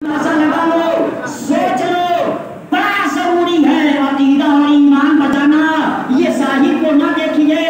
लगा लो, सोच लो, बड़ा जरूरी है अकीदा और ईमान बचाना। ये साहिब को न देखिए,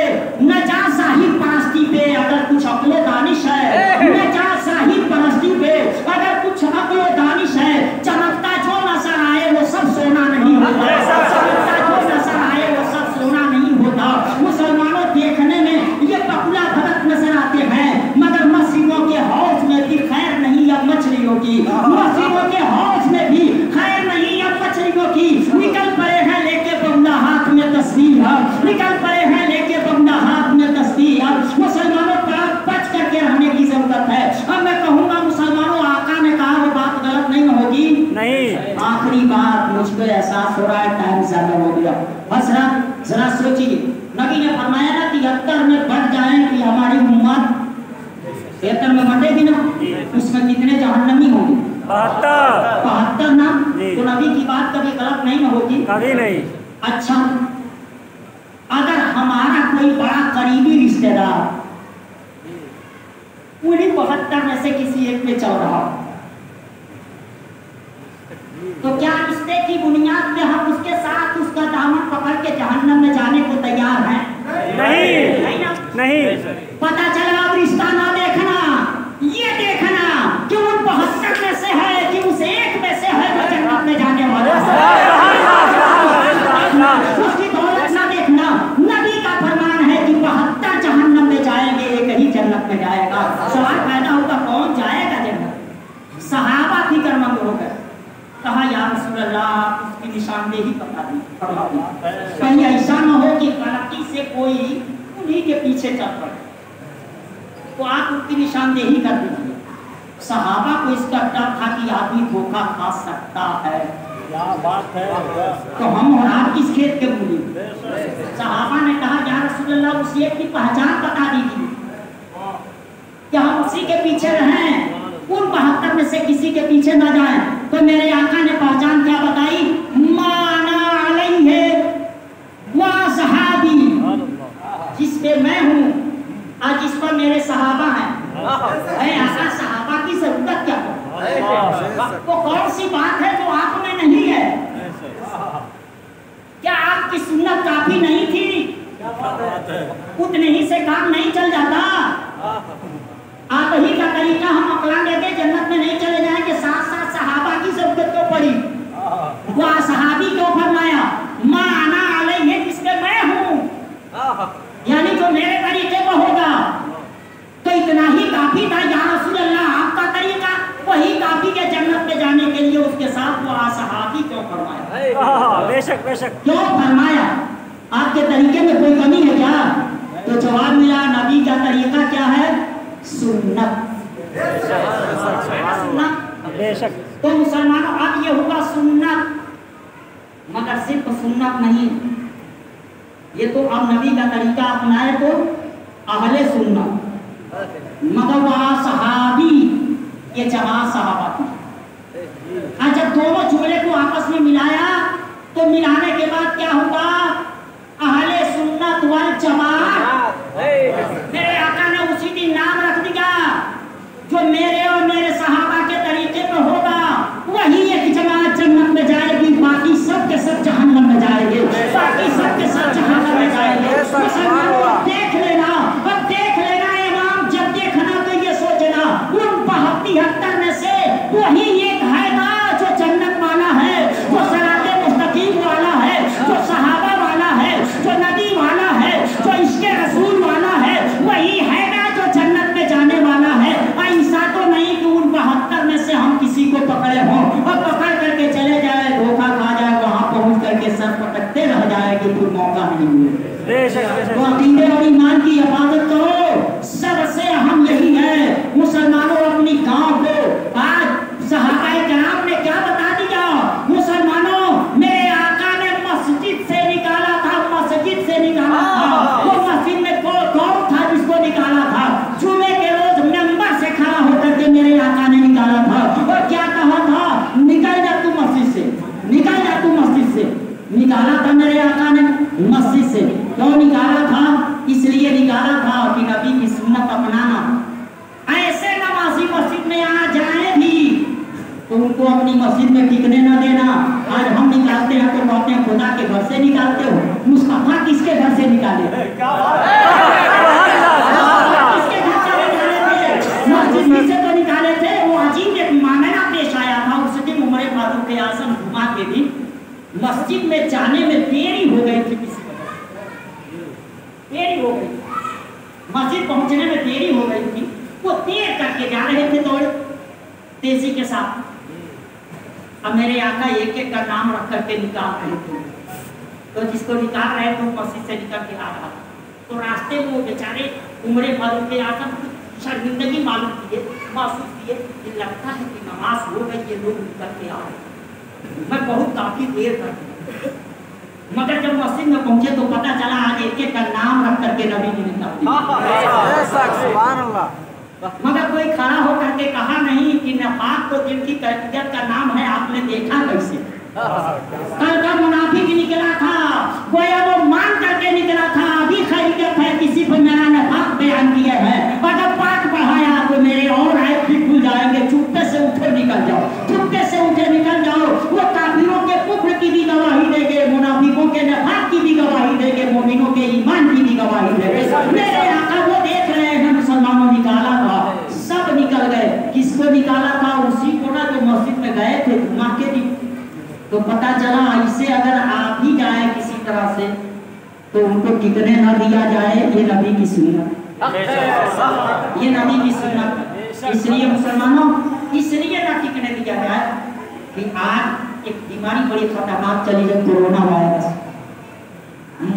न जा साहिब परस्ती पे अगर कुछ अक्ल दानिश है, न जा साहिब परस्ती पे अगर कुछ अक्ल दानिश है। चमकता जो नजर आए वो सब सोना नहीं होता, चमकता जो नजर आए वो सब सोना नहीं होता। मुसलमानों देखने में ये पकुला भगत नजर आते हैं, मगर मस्जिदों के हौज में भी खैर नहीं अब मछलियों की, मस्जिदों के हौज में भी खैर नहीं अब मछलियों की। निकल पड़े हैं लेके बंदा हाथ में तस्बीह, निकल पड़े हैं लेके बंदा हाथ में तस्बीह। मुसलमानों का बच करके रहने की जरूरत है। अब मैं कहूँगा मुसलमानों, आका ने कहा वो बात गलत नहीं होगी, नहीं। आखिरी बात, मुझको एहसास हो रहा है टाइम ज्यादा हो गया। हजरत जरा सोचिए, नबी ने फरमाया ना 73 में बढ़ जाए कि हमारी उम्मत 73 में बढ़ेगी ना, उसमें कितने जहन्नमी होंगे? 72 ना। तो नबी की बात कभी गलत नहीं होगी, कभी नहीं। अच्छा, अगर हमारा कोई बड़ा करीबी रिश्तेदार उन्हीं 72 में से किसी एक में चल रहा, तो क्या रिश्ते की बुनियाद पे हम उसके साथ उसका दामन पकड़ के जहन्नम में जाने को तैयार हैं? नहीं, नहीं ना, नहीं। पता चला अब रिश्ता ना देखना, ये देखना कि उन 72 में से है कि उस एक में से है जो जन्नत में जाने वाला है। उसकी दौलत ना देखना। नबी का फरमान है कि 72 जहन्नम में जाएंगे, एक ही जन्नत में जाएगा। सवाल पैदा होगा कौन जाएगा जन्नत? सहाबा फिक्रमंद हो गए, कहा या रसूल अल्लाह उसकी निशानदेही बता दी, कहीं ऐसा न हो कि गलती से कोई उन्हीं के पीछे चल पड़े, तो आप उसकी निशानदेही कर दीजिए। सहाबा को इसका डर था कि आदमी धोखा खा सकता है, क्या बात है, तो हम और आप किस खेत के मूली? सहाबा ने कहा या रसूल अल्लाह उस एक की पहचान बता दीजिए कि हम उसी के पीछे रहें, उन 72 में से किसी के पीछे ना जाएं। तो मेरे आका ने पहचान क्या बताई? माना अलैहि व सहाबी, जिस पे मैं हूँ और जिस पर मेरे सहाबा हैं। आका सहाबा की जरूरत क्या है? वो कौन सी बात है जो आप में नहीं है? क्या आपकी सुन्नत काफी नहीं थी? उतने ही से काम नहीं चल जाता? आप ही का तरीका हम अपना लेके जन्नत में नहीं चले जाएंगे, साथ साथ सहाबा की जरूरत तो पड़ी। वह सहाबी क्यों फरमाया माना अलैहि, जिसके मैं हूँ, यानी जो मेरे तरीके पर होगा, तो इतना ही काफी था। या रसूल अल्लाह आपका तरीका वही काफी है जन्नत में जाने के लिए, उसके साथ वो सहाबी क्यों फरमाया? बेशक बेशक क्यों फरमाया? आपके तरीके में कोई कमी है क्या? तो जवाब मिला नबी का तरीका क्या है? सुन्नत। बेशक। तो मुसलमानों अब ये हुआ सुन्नत, मगर सिर्फ सुन्नत नहीं, ये तो अब नबी का तरीका अपनाए तो अहले सुन्नत, मगर वहाँ सहाबी, ये जमात सहाबा थी। जब दोनों जुमले को आपस में मिलाया तो मिलाने के बाद क्या हुआ? अहले सुन्नत वल जमात। मेरे आका ने उसी दिन नाम रख दिया, जो मेरे और मेरे सहाबा के तरीके पर होगा वही एक जमात जन्नत में जाएगी, बाकी सब के सब जहन्नम में जाएंगे, बाकी सब के सब जहन्नम में जाएंगे। मुसलमानों देख लेना, अब देख लेना इमाम, जब देखना तो ये सोचना उन 72 में से वही एक है ना जो जन्नत वाला है, जो सराते मुस्तकीम वाला है, जो सहाबा वाला है, जो नबी वाला है, जो इश्क़े रसूल वाला है, वही है ना जो जन्नत में जाने वाला है। ऐसा तो नहीं कि उन 72 में से हम किसी को पकड़े हों और पकड़ करके चले जाए, धोखा खा जाए, वहां पहुंच करके सर पटकते रह जाएगी, कोई मौका नहीं मिलेगा। तो अकीदे और ईमान की हिफाजत करो, सबसे अहम यही है। मुसलमानों अपनी गांव को आज सहाबाए किराम ने क्या बता दिया? मुसलमानों मेरे आका ने मस्जिद से निकाला था, मस्जिद से निकाला था। वो मस्जिद में कौन था जिसको निकाला था? जुमे के रोज मेंबर से खड़ा होकर के मेरे आका ने निकाला था। और क्या कहा था? निकल जा तू मस्जिद से, निकल जा तू मस्जिद से। निकाला था मेरे आका ने मस्जिद से। क्यों निकाला था? को अपनी मस्जिद में टिकने न देना। आज हम निकालते हैं तो कहते हैं खुदा के घर से निकालते हो। मुस्तफा किसके घर से निकाले? मस्जिद से तो निकाले थे। वो अजीब एक मामला पेश आया था। उस दिन उमर फारूक के आज़म जुमा के दिन मस्जिद में जाने में देरी हो गई थी। किसी देरी हो गई, मस्जिद पहुंचने में देरी हो गई थी। वो देर करके जा रहे थे दौड़ तेजी के साथ। अब मेरे आका एक एक का नाम रख करके निकाल रहे थे। तो जिसको निकाल रहे थे मस्जिद से निकल के आ रहा था। तो रास्ते में वो बेचारे उमर फारूक के आज़म शर्मिंदगी मालूम किए, महसूस किए कि लगता है कि नमाज हो गई, ये लोग निकल के आ रहे। मैं बहुत काफी देर कर, मगर जब मस्जिद में पहुंचे तो पता चला आज एक एक का नाम रख करके नबी ने निकाला। मगर कोई खड़ा होकर के कहा नहीं कि नफाक तो दिल की कैफियत का नाम है, आपने देखा कैसे? कल का मुनाफिक निकला था, गोया वो मान करके निकला था। अभी खैरियत है, किसी को मेरा नफाक बयान किया है। अगर पाठ पढ़ाया तो मेरे और आए भी खुल जाएंगे। चुपके से उठे निकल जाओ, चुपके से उठे निकल जाओ। वो काफिरों के कुफ्र की भी गवाही देंगे, मुनाफिकों के नफाक की भी गवाही देंगे, मोमिनों के ईमान की भी गवाही देंगे। मेरे आका वो देख रहे हैं, मुसलमानों निकाला था, सब निकल गए। किसको निकाला था? उसी को ना जो मस्जिद में गए थे जुमा के दिन। तो पता चला ऐसे अगर आप ही जाए किसी तरह से तो उनको टिकने न दिया जाए। ये नबी की सुन्नत, ये नबी की सुन्नत। इसलिए मुसलमानों, इसलिए न टिकने दिया जाए कि आज एक बीमारी बड़ी खतरनाक चली है, कोरोना वायरस।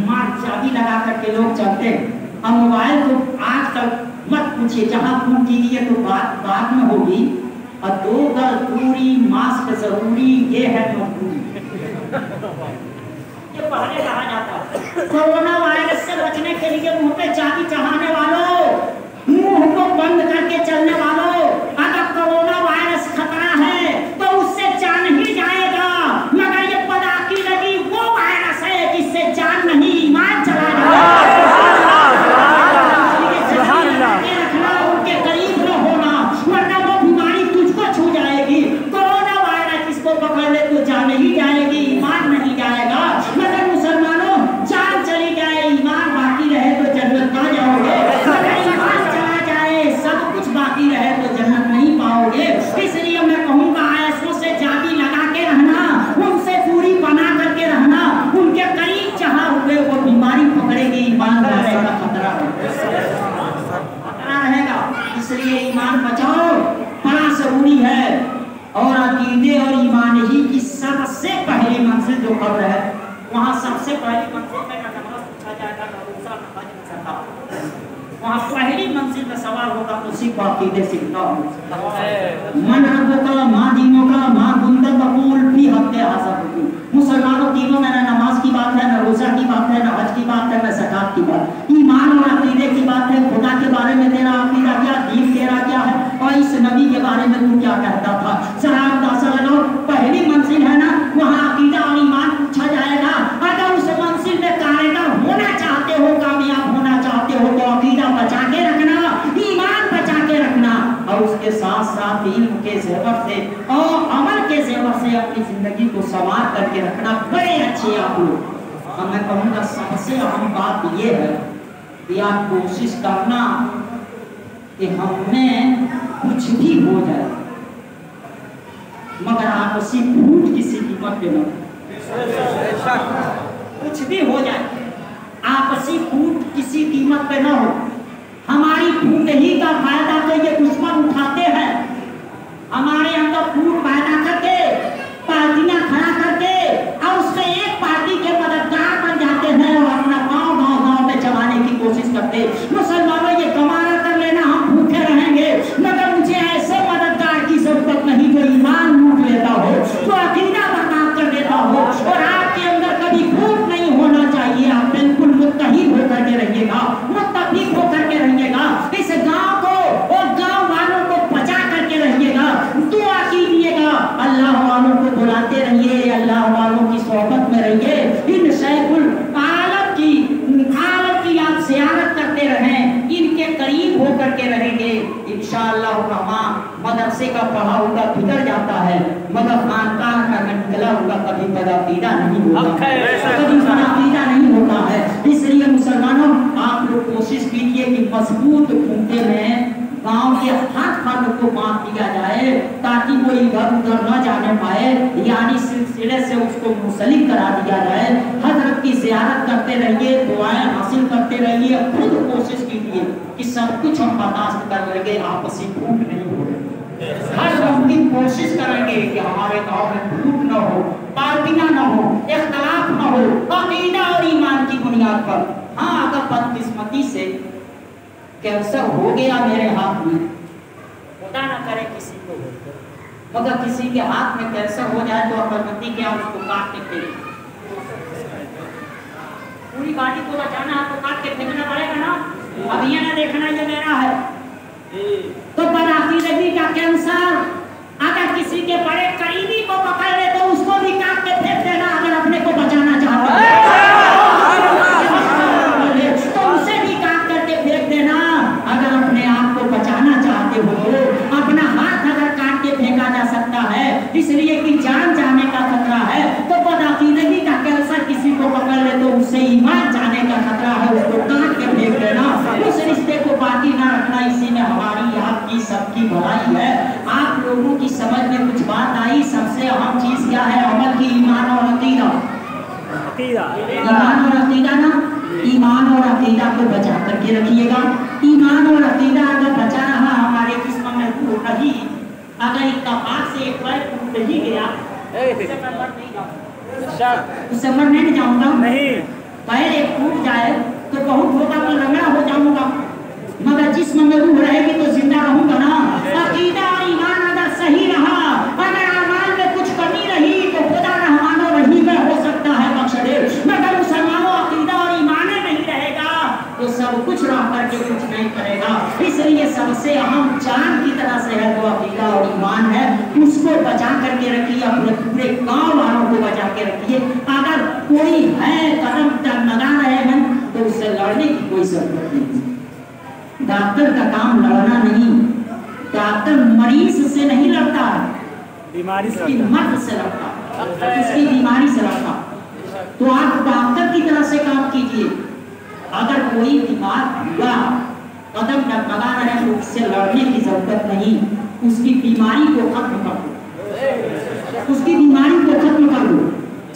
मार चाबी लगा करके लोग चलते हैं। अब मोबाइल तो आजकल मत पूछिए, जहाँ फोन कीजिए तो बात बाद में होगी। और 2 गज दूरी, मास्क जरूरी, ये है मजबूरी। ये पहले कहा जाता। कोरोना वायरस से बचने के लिए मुंह पे चाबी चढ़ाने वालों, मुंह को बंद करके चलने वालों, अगर कोरोना वायरस खतरा है तो उससे जान ही जाएगा। मगर ये पदाकी लगी वो वायरस है जिससे जान नहीं, ईमान चला जाएगा। उनके करीब न होना, वरना वो बीमारी तुझको छू जाएगी। कोरोना वायरस इसको पकड़ ले तो जान ही जाएगी, ईमान नहीं जाएगा। मगर मुसलमानों, जान चली जाए, ईमान बाकी रहे तो जन्नत पा जाओगे। अगर ईमान चला जाए, सब कुछ बाकी रहे तो जन्नत नहीं पाओगे। इसलिए मैं कहूँगा ऐसों से जाबी लगा के रहना, उनसे दूरी बना करके रहना। उनके करीब जहाँ हुए वो बीमारी पकड़ेगी, ईमान का खतरा रहेगा। इसलिए ईमान बचाओ बड़ा जरूरी है। और अकीदे और ईमान ही की सबसे पहली मंजिल जो कब्र है, वहाँ सबसे पहली मंजिल में नमाज पूछा जाएगा, ना रोज़ा, ना हज, ना ज़कात। वहाँ पहली मंजिल में सवाल होगा उसी को अकीदे सीखना हो। मन रब्बुका, माँ दीनों का, माँ गुंदर बकूल भी हफ्ते हासिल होगी। मुसलमानों तीनों में ना नमाज की बात है, ना रोज़ा की बात है, ना हज की बात है, ना ज़कात की बात। ईमान और अकीदे की बात है। खुदा के बारे में तेरा अकीदा क्या, दीन तेरा क्या है, और इस नबी के बारे में तू क्या कहता था। जरा अंदाजा लगाओ, पहली मंजिल है ना, वहाँ अकीदा और ईमान पूछा जाएगा। अगर उस मंजिल में कामयाब होना चाहते हो, कामयाब होना चाहते हो तो अकीदा बचा के रखना, ईमान बचा के रखना, और उसके साथ साथ इल्म के ज़ेवर से और अमल के ज़ेवर से अपनी जिंदगी को संवार करके रखना। बड़े अच्छे आप लोग। और मैं कहूँगा सबसे अहम बात ये है कि आप कोशिश करना कि हमें कुछ भी हो जाए, मगर आपसी फूट किसी कीमत पे न हो। कुछ भी हो जाए, आपसी फूट किसी कीमत पे न हो। हमारी फूट ही का फायदा तो ये दुश्मन उठाते हैं। हमारे अंदर फूट पैदा करके, पार्टियां खड़ा करके, और उसमें एक पार्टी के मददगार बन जाते हैं और अपना गाँव में चलाने की कोशिश करते। मुसलमानों, ये कमाना कर लेना, हम भूखे रहेंगे, मगर मुझे ऐसे मददगार की जरूरत नहीं जो ईमान लूट लेता हो, जो अकीदा बर्बाद कर देता हो। और आपके अंदर कभी फूट नहीं होना चाहिए। आप बिल्कुल मुत्तहिद होकर के रहिएगा, मुत्तफिक होकर के रहिएगा। इस गाँव को और गाँव वालों को बचा करके रहिएगा। दुआ कीजिएगा, अल्लाह वालों को बुलाते रहिए, अल्लाह वालों की सोहबत में रहिए। इन शैखुल आलम की आप ज़ियारत करते रहें, इनके करीब होकर के रहेंगे। इंशाअल्लाह रहमान मदरसे का पढ़ा हुआ बिगड़ जाता है, मगर खानकाह का निकला हुआ कभी बदाकीदा नहीं होता, कभी बदाकीदा नहीं होता है। इसलिए मुसलमानों आप लोग कोशिश कीजिए कि मजबूत खूंटे में गांव के हर फर्द को बांट दिया जाए ताकि वो इधर उधर न जाने पाए, यानी सिलसिले से उसको मुंसलिक करा दिया जाए। हजरत की ज़ियारत करते रहिए, दुआएं हासिल करते रहिए, खुद कोशिश कीजिए कि सब कुछ हम बर्दाश्त कर लेंगे, आपसी फूट नहीं हो। हर मुमकिन कोशिश करेंगे कि हमारे गांव में फूट न हो, पार्टियां न हो, इख्तलाफ न हो, अकीदा और ईमान की बुनियाद पर। हाँ, अगर बदकिस्मती से कैंसर हो गया मेरे हाथ में, खुदा ना करे किसी को, मगर किसी के हाथ में कैंसर हो जाए तो अकलमंदी क्या उसको काट के फेंक, पूरी गाड़ी को बचाना है तो काट के फेंकना पड़ेगा ना। अब ये ना देखना ये मेरा है। तो बदअकीदगी का कैंसर अगर किसी के बड़े करीबी को पकड़ ले तो उसको भी काट के फेंक देना, अगर अपने को बचाना चाहते हो तो उसे भी काट करके फेंक देना। अगर अपने आप को बचाना चाहते हो, अपना हाथ अगर काट के फेंका जा सकता है इसलिए कि जान जाने का खतरा है, तो बदअकीदगी का कैंसर किसी को पकड़ ले तो उससे ईमान जाने का खतरा है, उसको काट के फेंक देना, उस रिश्ते को बाकी ना रखना। इसी में हमारी आपकी सबकी भलाई है। आप लोगों की समझ में कुछ बात आई? सबसे अहम चीज क्या है अमल की? ईमान और अकीदा। ईमान और अकीदा ना, ईमान और अकीदा को बचा करके रखिएगा। ईमान और अकीदा अगर बचा रहा हमारे जिस्म में फूट रही, अगर इत्तेफाक से एक बार फूट ही गया उससे मर नहीं जाऊंगा, नहीं पैर एक फूट जाए तो बहुत होगा, मैं लंगड़ा हो जाऊंगा, मगर जिस्म में रूह रहेगी तो जिंदा रहूंगा ना। अकीदा और ईमान अगर सही रहा, अगर अमाल में कुछ कमी रही तो खुदा रहमान और रहीम हो सकता है बख्श दे, मगर मुसलमानों अकीदा और ईमान नहीं रहेगा तो सब कुछ रह करके कुछ नहीं करेगा। इसलिए सबसे अहम जान की तरह से है जो अकीदा और ईमान है, उसको बचा करके रखिए, अपने पूरे गांव वालों को बचा के रखिए। अगर कोई है कदम लगा रहे हैं तो उससे लड़ने की कोई जरूरत नहीं। डॉक्टर का काम लड़ना नहीं, डॉक्टर मरीज से नहीं लड़ता है, बीमारी से, उसकी मर्द से लड़ता, उसकी बीमारी से लड़ता। तो आप डॉक्टर की तरह से काम कीजिए। अगर कोई बीमार हुआ कदम लगा रहे हैं तो उससे लड़ने की जरूरत नहीं, उसकी बीमारी को खत्म कर दो, उसकी बीमारी को खत्म कर दो।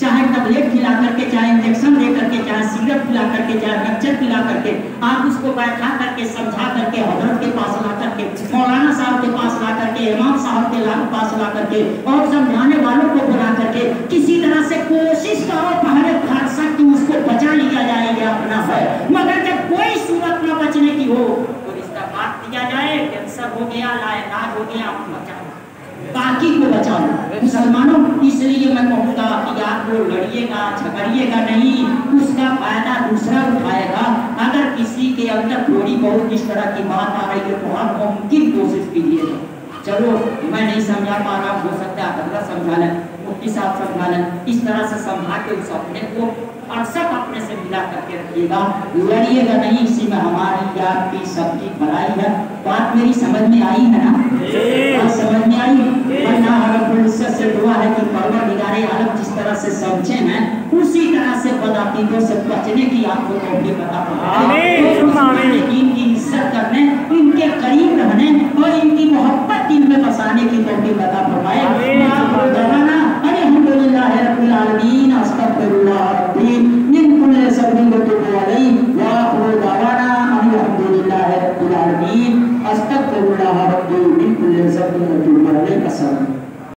चाहे टैबलेट खिला करके, चाहे इंजेक्शन दे करके, चाहे सिरप पिला करके, चाहे मिक्सचर पिला करके, आप उसको बैठा करके समझा करके हजरत के पास ला करके, मौलाना साहब के पास ला करके, इमाम साहब के पास ला करके और समझाने वालों को बुला करके किसी तरह से कोशिश करो पहले खर्चा कि उसको बचा लिया जाएगा अपना है, मगर जब कोई सूरत न बचने की हो तो रिश्ता काट दिया जाए। कैंसर हो गया, लाइलाज हो गया, बचा बाकी को बचाओ मुसलमानों। इसलिए मैं कहूँगा कि आप लोग लड़िएगा, झगड़िएगा नहीं, उसका फायदा दूसरा उठाएगा। अगर किसी के अंदर थोड़ी बहुत इस तरह की बात आ रही है तो हर मुमकिन कोशिश कीजिएगा। चलो मैं नहीं समझा पा रहा, हो सकता है हजरत समझा लें, मुफ्ती साहब समझा लें, इस तरह से समझा के उस अपने को अरसक अपने से मिला करके रखिएगा, लड़िएगा नहीं। इसी में हमारी आपकी सबकी भलाई है। बात मेरी समझ में आई है ना? बात समझ में आई? अल्लाह रब्बुल इज्जत से दुआ है कि परवरदिगारे आलम जिस तरह से समझे हैं उसी तरह से बदअकीदों से बचने की आपको तौफीक अता फरमाए, इनकी इज्जत करने, इनके करीब रहने और इनकी मोहब्बत दिल में बसाने की तौफीक अता फरमाए। अल्हम्दुलिल्लाह रब्बिल आलमीन, अस्तगफिरुल्लाह रब्बी मिन कुल्लि ज़ंबिन व तुबु अलैहि व आखिरु दअवाना अल्हम्दुलिल्लाह रब्बिल आलमीन, अस्तगफिरुल्लाह रब्बी मिन कुल्लि ज़ंबिन व तुबु अलैहि।